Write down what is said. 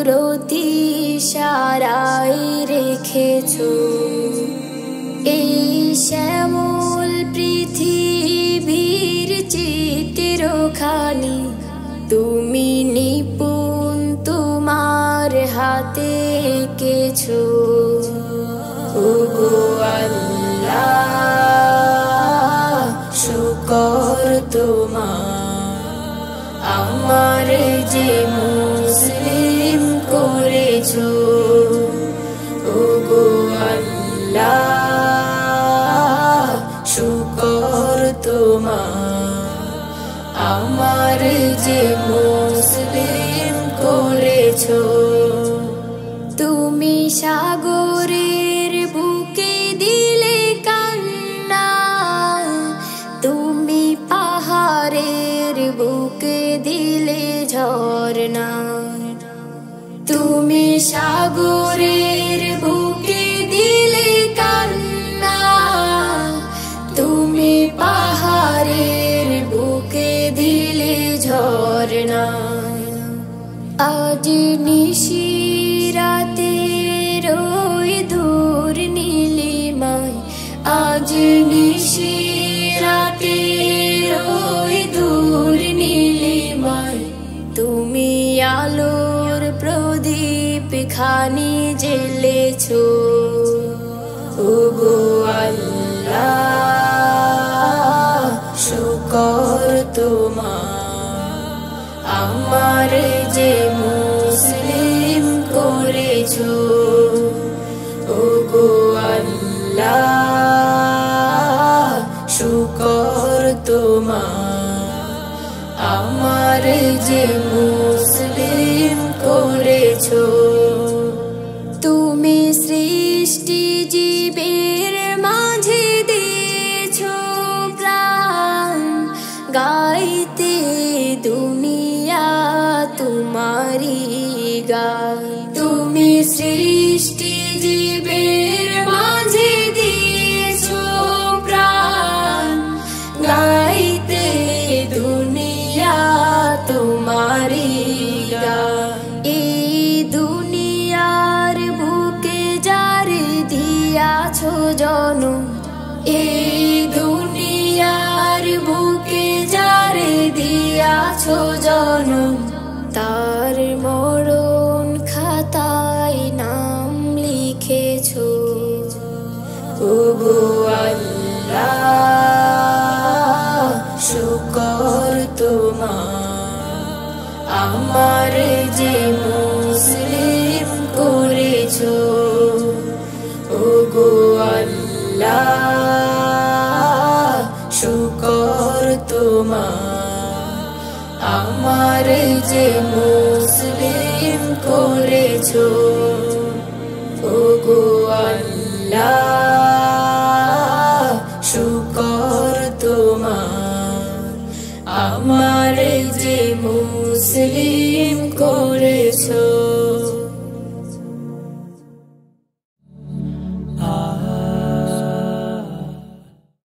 কুদরতি সারাই রেখেছো এই শ্যামল পৃথিবীর চিত্রখানি তুমি নিপুণ তোমার হাতে এঁকেছো ওগো আল্লাহ শুকর তোমার আমার যে মুসলিম করেছো ওগো আল্লাহ শুকর তোমার আমার যে মুসলিম করেছো তুমি সাগরের বুকে দিলে কান্না তুমি পাহাড়ের বুকে দিলে ঝরনা তুমি সাগরের বুকে দিলে কান্না তুমি পাহাড়ের বুকে দিলে ঝরনা আজ নিশিরাতে রই দূর নীলিমায় আজ নিশিরাতে রই দূর নীলিমায় তুমি আলোর প্রদীপ খানি জ্বেলেছো ওগো আল্লাহ শুকর তোমার আমার যে মুসলিম করেছো ওগো আল্লাহ শুকর তোমার আমার যে মুসলিম করেছো তুমি সৃষ্টি জীবের মাঝে দিয়েছো প্রাণ গাইতে দুনিয়া তোমারি গান তুমি সৃষ্টি জীবের মাঝে দিয়েছো প্রাণ গাইতে দুনিয়া তোমারি গান এই দুনিয়ার বুকে যারে দিয়াছো জনম এই দুনিয়ার বুকে যারে দিয়াছো জনম তার মরণ খাতায় নাম লিখেছো ওগো আল্লাহ শুকর তোমার আমার যে মুসলিম করেছো ওগো আল্লাহ শুকর তোমার আমার যে মুসলিম করেছো ওগো আল্লাহ শুকর তোমার আমার যে মুসলিম করেছো।